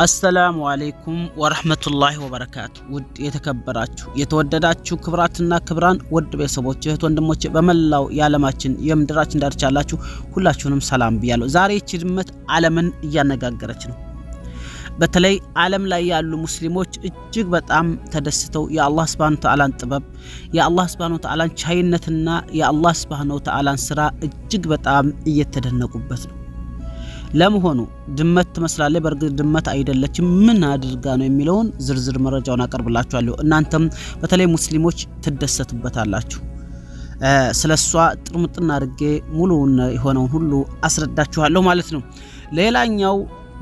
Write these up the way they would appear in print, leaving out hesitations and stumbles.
አሰላሙ አለይኩም ወራህመቱላሂ ወበረካቱ። ውድ የተከበራችሁ የተወደዳችሁ ክብራትና ክብራን ውድ ቤተሰቦች እህት ወንድሞች በመላው የዓለማችን የምድራችን ዳርቻ ያላችሁ ሁላችሁንም ሰላም ብያለሁ። ዛሬ ይህች ድመት ዓለምን እያነጋገረች ነው። በተለይ ዓለም ላይ ያሉ ሙስሊሞች እጅግ በጣም ተደስተው የአላህ Subhanahu Wa Ta'ala ጥበብ የአላህ Subhanahu Wa Ta'ala ቻይነትና የአላህ Subhanahu Wa Ta'ala ስራ እጅግ በጣም እየተደነቁበት ነው። ለመሆኑ ድመት ትመስላለች? በርግጥ ድመት አይደለችም። ምን አድርጋ ነው የሚለውን ዝርዝር መረጃውን አቀርብላችኋለሁ። እናንተም በተለይ ሙስሊሞች ትደሰቱበታላችሁ። ስለሷ ጥርምጥና አድርጌ ሙሉውን የሆነውን ሁሉ አስረዳችኋለሁ ማለት ነው። ሌላኛው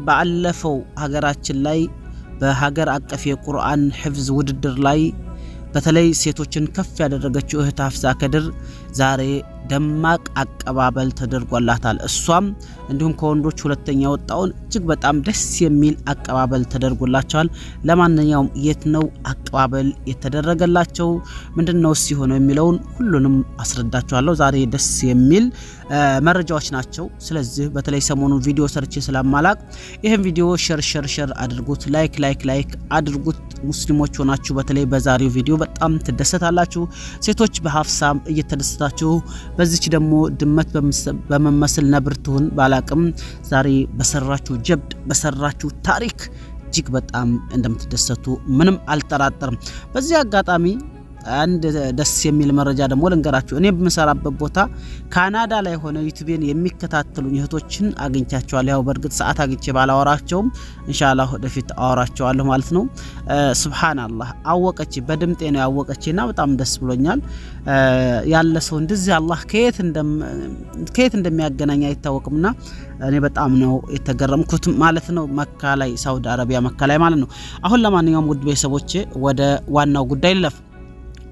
ባለፈው ሀገራችን ላይ በሀገር አቀፍ የቁርአን ሂፍዝ ውድድር ላይ በተለይ ሴቶችን ከፍ ያደረገችው እህት ሀፍዛ ከድር ዛሬ ደማቅ አቀባበል ተደርጓላታል። እሷም እንዲሁም ከወንዶች ሁለተኛ ወጣውን እጅግ በጣም ደስ የሚል አቀባበል ተደርጎላቸዋል። ለማንኛውም የት ነው አቀባበል የተደረገላቸው ምንድነው ሲሆነው የሚለውን ሁሉንም አስረዳችኋለሁ። ዛሬ ደስ የሚል መረጃዎች ናቸው። ስለዚህ በተለይ ሰሞኑን ቪዲዮ ሰርቼ ስለማላቅ ይሄን ቪዲዮ ሸር አድርጉት፣ ላይክ አድርጉት። ሙስሊሞች ሆናችሁ በተለይ በዛሬው ቪዲዮ በጣም ትደሰታላችሁ። ሴቶች በሀፍሳም እየተደሰታችሁ በዚች ደግሞ ድመት በመመስል ነብር ትሁን ባላቅም ዛሬ በሰራችሁ ጀብድ በሰራችሁ ታሪክ እጅግ በጣም እንደምትደሰቱ ምንም አልጠራጠርም። በዚህ አጋጣሚ አንድ ደስ የሚል መረጃ ደግሞ ልንገራችሁ። እኔ በመሰራበት ቦታ ካናዳ ላይ ሆነ ዩቲዩብን የሚከታተሉኝ እህቶችን አግኝቻቸዋለሁ። ያው በርግጥ ሰዓት አግኝቼ ባላወራቸውም ኢንሻአላህ ወደፊት አወራቸዋለሁ ማለት ነው። ሱብሃንአላህ አወቀች፣ በድምጤ ነው ያወቀችና በጣም ደስ ብሎኛል። ያለ ሰው እንደዚህ አላህ ከየት እንደሚያገናኝ አይታወቅምና እኔ በጣም ነው የተገረምኩት ማለት ነው። መካ ላይ ሳውዲ አረቢያ መካ ላይ ማለት ነው። አሁን ለማንኛውም ውድ ቤተሰቦቼ ወደ ዋናው ጉዳይ ልለፍ።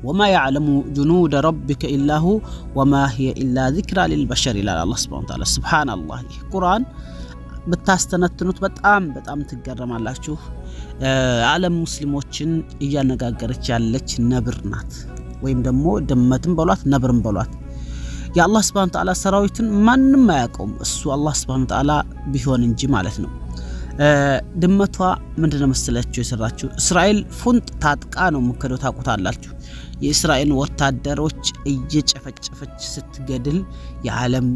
وما يعلم جنود ربك إلا هو وما هي إلا ذكرى للبشر إلى الله سبحانه وتعالى سبحان الله قرآن بتاستنتنوت በጣም ትገረማላችሁ። ዓለም ሙስሊሞችን እያነጋገረች ያለች ነብር ናት፣ ወይም ደግሞ ድመትም በሏት ነብርም በሏት። የአላህ Subhanahu Wa Ta'ala ሰራዊትን ማንንም አያውቀውም እሱ አላህ Subhanahu Wa Ta'ala ቢሆን እንጂ ማለት ነው። ድመቷ ምንድነው መሰላችሁ የሰራችሁ? እስራኤል ፉንጥ ታጥቃ ነው መከደው ታቁታላችሁ። የእስራኤል ወታደሮች እየጨፈጨፈች ስትገድል የዓለም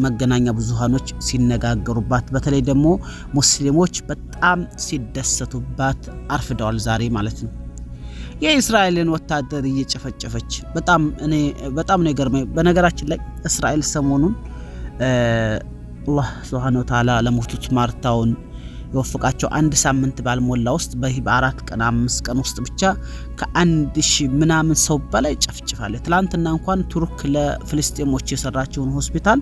መገናኛ ብዙሃኖች ሲነጋገሩባት፣ በተለይ ደግሞ ሙስሊሞች በጣም ሲደሰቱባት አርፍደዋል ዛሬ ማለት ነው። የእስራኤልን ወታደር እየጨፈጨፈች በጣም ነው የገረመኝ። በነገራችን ላይ እስራኤል ሰሞኑን አላህ Subhanahu Wa Ta'ala ለሞቱት ማርታውን የወፍቃቸው አንድ ሳምንት ባልሞላ ውስጥ በ4 ቀን 5 ቀን ውስጥ ብቻ ከ1000 ምናምን ሰው በላይ ጨፍጭፋለች። ትላንትና እንኳን ቱርክ ለፍልስጤሞች የሰራችውን ሆስፒታል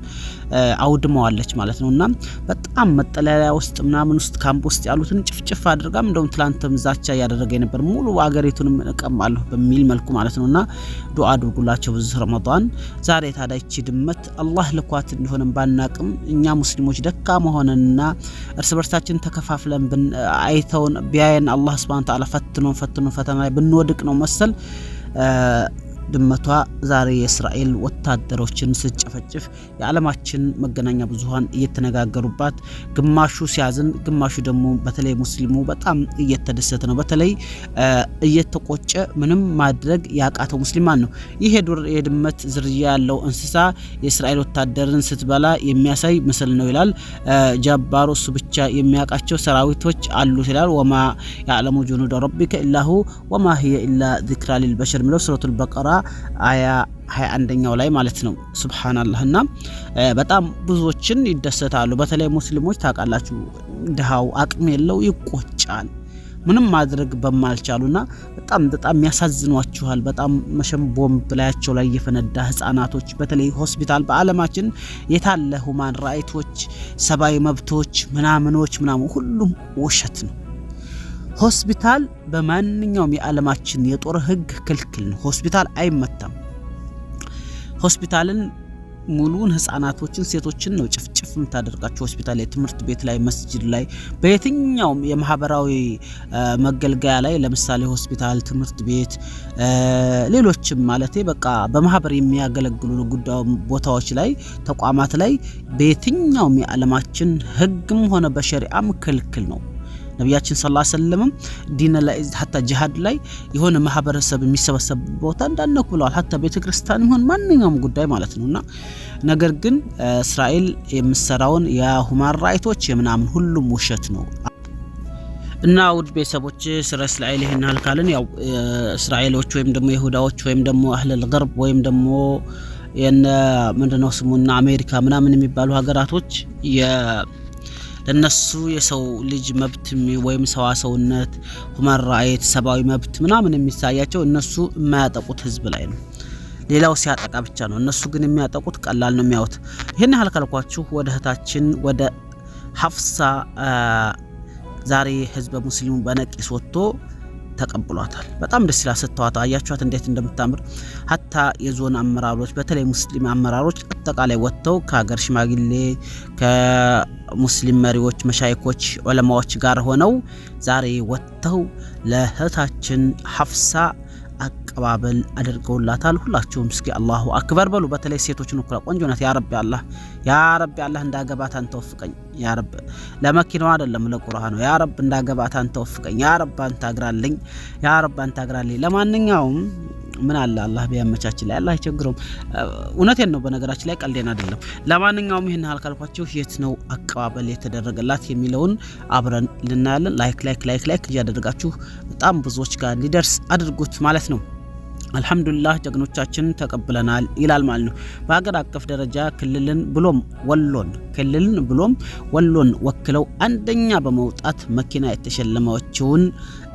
አውድመዋለች ማለት ነውና በጣም መጠለያ ውስጥ ምናምን ውስጥ ካምፕ ውስጥ ያሉትን ጭፍጭፍ አድርጋም እንደውም ትላንትም ዛቻ ያደረገ ነበር ሙሉ አገሪቱንም እቀማለሁ በሚል መልኩ ማለት ነውና ዱአ አድርጉላቸው ብዙ ረመዳን። ዛሬ ታዳይቺ ድመት አላህ ልኳት እንደሆነም ባናቅም እኛ ሙስሊሞች ደካማ ሆነንና እርስ በርሳችን ከፋፍለን አይተውን ቢያየን አላህ Subhanahu Wa Ta'ala ፈትኖ ፈተና ላይ ብንወድቅ ነው መሰል ድመቷ ዛሬ የእስራኤል ወታደሮችን ስትጨፈጭፍ የዓለማችን መገናኛ ብዙሃን እየተነጋገሩባት፣ ግማሹ ሲያዝን ግማሹ ደግሞ በተለይ ሙስሊሙ በጣም እየተደሰተ ነው። በተለይ እየተቆጨ ምንም ማድረግ ያቃተው ሙስሊማን ነው። ይሄ የድመት ዝርያ ያለው እንስሳ የእስራኤል ወታደርን ስትበላ የሚያሳይ ምስል ነው ይላል ጃባሩ። እሱ ብቻ የሚያውቃቸው ሰራዊቶች አሉ ይላል። ወማ ያዕለሙ ጁኑደ ረቢከ ኢላ ሁ ወማ ሂየ ኢላ ዚክራ ሊልበሸር ሚለው ሱረቱል በቀራ አያ 21ኛው ላይ ማለት ነው። ሱብሃንአላህ እና በጣም ብዙዎችን ይደሰታሉ። በተለይ ሙስሊሞች ታውቃላችሁ ድሃው አቅም የለው ይቆጫል ምንም ማድረግ በማልቻሉና በጣም ያሳዝኗችኋል። በጣም መሸም ቦምብ ላያቸው ላይ የፈነዳ ህፃናቶች በተለይ ሆስፒታል በዓለማችን የታለ ሁማን ራይቶች ሰብአዊ መብቶች ምናምን ሁሉም ውሸት ነው። ሆስፒታል በማንኛውም የዓለማችን የጦር ህግ ክልክል ነው። ሆስፒታል አይመታም። ሆስፒታልን ሙሉን ህፃናቶችን ሴቶችን ነው ጭፍጭፍ የምታደርጋቸው። ሆስፒታል ላይ፣ ትምህርት ቤት ላይ፣ መስጂድ ላይ፣ በየትኛውም የማህበራዊ መገልገያ ላይ ለምሳሌ ሆስፒታል፣ ትምህርት ቤት፣ ሌሎችም ማለቴ በቃ በማህበር የሚያገለግሉ ቦታዎች ላይ ተቋማት ላይ በየትኛውም የዓለማችን ህግም ሆነ በሸሪዓም ክልክል ነው። ነብያችን ሰለላሁ ዐለይሂ ወሰለም ዲን ላይ ሐታ ጂሃድ ላይ የሆነ ማህበረሰብ የሚሰበሰብ ቦታ እንዳነኩ ብለዋል። ሐታ ቤተክርስቲያን ይሁን ማንኛውም ጉዳይ ማለት ነውና ነገር ግን እስራኤል የምትሰራውን የሁማን ራይቶች የምናምን ሁሉም ውሸት ነው። እና ውድ ቤተሰቦች ስለ እስራኤል ይሄን አልካልን ያው እስራኤሎች ወይም ደግሞ ይሁዳዎች ወይም ደግሞ አህለል ገርብ ወይም ደግሞ የነ ምንድነው ስሙና አሜሪካ ምናምን የሚባሉ ሀገራቶች ለነሱ የሰው ልጅ መብት ወይም ሰዋሰውነት ሁማን ራይት ሰብአዊ መብት ምናምን የሚሳያቸው እነሱ የማያጠቁት ህዝብ ላይ ነው። ሌላው ሲያጠቃ ብቻ ነው። እነሱ ግን የሚያጠቁት ቀላል ነው የሚያዩት። ይሄን አልካልኳችሁ ወደ እህታችን ወደ ሐፍሳ ዛሬ ህዝበ ሙስሊሙ በነቂስ ወጥቶ ተቀብሏታል። በጣም ደስ ይላል። ስተዋታ አያችኋት እንዴት እንደምታምር ሐታ የዞን አመራሮች በተለይ ሙስሊም አመራሮች አጠቃላይ ወጥተው ከሀገር ሽማግሌ ከሙስሊም መሪዎች መሻይኮች ዑለማዎች ጋር ሆነው ዛሬ ወጥተው ለእህታችን ሐፍሳ አቀባበል አድርገውላታል። ሁላችሁም እስኪ አላሁ አክበር በሉ። በተለይ ሴቶችን እኮ ቆንጆ ናት። ያ ረቢ አላህ እንዳገባት አንተ ወፍቀኝ ያ ረብ። ለመኪናው አይደለም ለቁርአኑ ያ ረብ እንዳገባት አንተ ወፍቀኝ ያ ረብ አንተ አግራልኝ ያ ረብ አንተ አግራልኝ። ለማንኛውም ምን አለ አላህ ቢያመቻችል ላይ አላህ ይቸግረው። እውነቴን ነው በነገራችን ላይ ቀልዴን አይደለም። ለማንኛውም ይሄን አልካልኳችሁ የት ነው አቀባበል የተደረገላት የሚለውን አብረን ልናያለን። ላይክ እያደረጋችሁ በጣም ብዙዎች ጋር ሊደርስ አድርጉት ማለት ነው። አልহামዱሊላህ ጀግኖቻችን ተቀብለናል ይላል ማለት ነው። በአገር አቀፍ ደረጃ ክልልን ብሎም ወሎን ወክለው አንደኛ በመውጣት መኪና የተሸለመችውን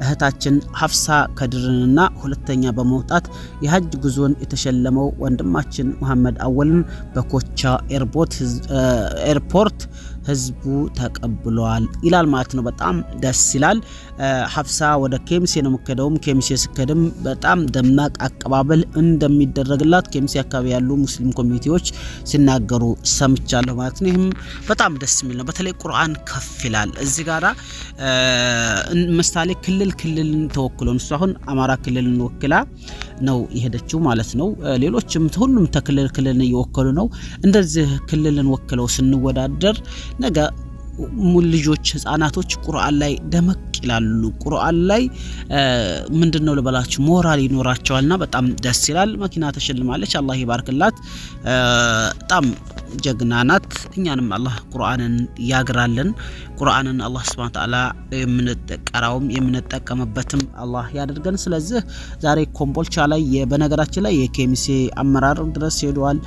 እህታችን ሐፍሳ ከድርንና ሁለተኛ በመውጣት የሐጅ ጉዞን የተሸለመው ወንድማችን መሐመድ አወልን በኮቻ ኤርፖርት ህዝቡ ተቀብሏል ይላል ማለት ነው። በጣም ደስ ይላል። ሐፍሳ ወደ ኬሚሴ ነው መከደውም ኬሚሴ ስከደም በጣም ደማቅ አቀባበል እንደሚደረግላት ኬሚሴ አካባቢ ያሉ ሙስሊም ኮሚኒቲዎች ሲናገሩ ሰምቻለሁ ማለት ነው። ይሄም በጣም ደስ የሚል ነው። በተለይ ቁርአን ከፍ ይላል። እዚህ ጋራ ምሳሌ ክልልን ተወክሎ እሱ አሁን አማራ ክልልን ወክላ ነው የሄደችው ማለት ነው። ሌሎችም ሁሉም ክልልን እየወከሉ ነው። እንደዚህ ክልልን ወክለው ስንወዳደር ነገ ልጆች ህፃናቶች ቁርአን ላይ ደመቅ ይላሉ። ቁርአን ላይ ምንድነው ልበላችሁ ሞራል ይኖራቸዋልና በጣም ደስ ይላል። መኪና ተሸልማለች። አላህ ይባርክላት። በጣም ጀግና ናት። እኛንም አላህ ቁርአንን ያግራልን። ቁርአንን አላህ Subhanahu Wa Ta'ala የምንጠቀራውም የምንጠቀምበትም አላህ ያደርገን። ስለዚህ ዛሬ ኮምቦልቻ ላይ በነገራችን ላይ የኬሚሴ አመራር ድረስ ሄዷል።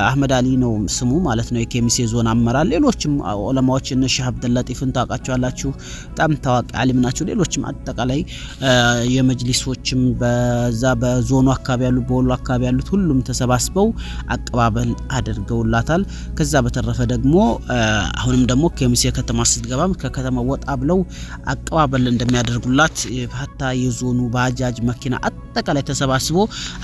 አህመድ አሊ ነው ስሙ ማለት ነው የኬሚሴ ዞን አመራር። ሌሎችም ዑለማዎች እነ ሼህ አብደል ለጢፍን ታውቃቸዋላችሁ። በጣም ታዋቂ ዓሊም ናቸው። ሌሎችም አጠቃላይ የመጅሊሶችም በዛ በዞኑ አካባቢ ያሉ በወሎ አካባቢ ያሉት ሁሉም ተሰባስበው አቀባበል አድርገውላታል። ከዛ በተረፈ ደግሞ አሁንም ደግሞ ኬሚሴ ከተማ ስትገባም ከከተማ ወጣ ብለው አቀባበል እንደሚያደርጉላት ሀታ የዞኑ ባጃጅ መኪና አጠቃላይ ተሰባስቦ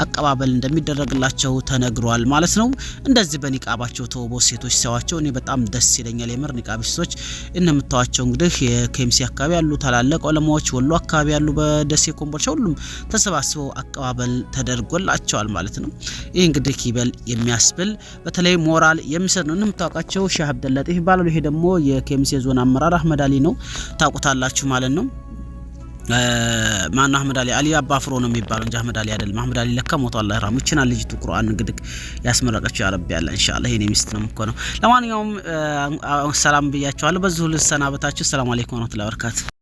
አቀባበል እንደሚደረግላቸው ተነግሯል ማለት ነው። እንደዚህ በኒቃባቸው ተውበው ሴቶች ሲያዋቸው እኔ በጣም ደስ ይለኛል። የምር ኒቃቢስቶች እነምታዋቸው እንግዲህ የኬሚሴ አካባቢ ያሉ ታላላቅ ዑለማዎች ወሎ አካባቢ ያሉ በደሴ ኮምቦልቻ ሁሉም ተሰባስበው አቀባበል ተደርጎላቸዋል ማለት ነው። ይሄ እንግዲህ ይበል የሚያስብል በተለይ ሞራል የሚሰጥ ነው። እነምታውቃቸው ሼህ አብደል ለጢፍ ይባላሉ። ይሄ ደግሞ የኬሚሴ ዞን አመራር አህመድ አሊ ነው። ታውቁታላችሁ ማለት ነው። ማን አህመድ አሊ አባፍሮ ነው የሚባለው እንጂ አህመድ አሊ አይደለም። አህመድ አሊ ለካ ሞቶ አላህ ይራሙ ይችላል። ልጅቱ ቁርአን እንግዲህ ያስመረቀችው ያ ረቢ ያለ ኢንሻአላህ የኔ ሚስት ነው እኮ ነው። ለማንኛውም ሰላም ብያችኋለሁ። በዚሁ ልሰናበታችሁ። ሰላም አለይኩም ወራህመቱላሂ ወበረካቱ።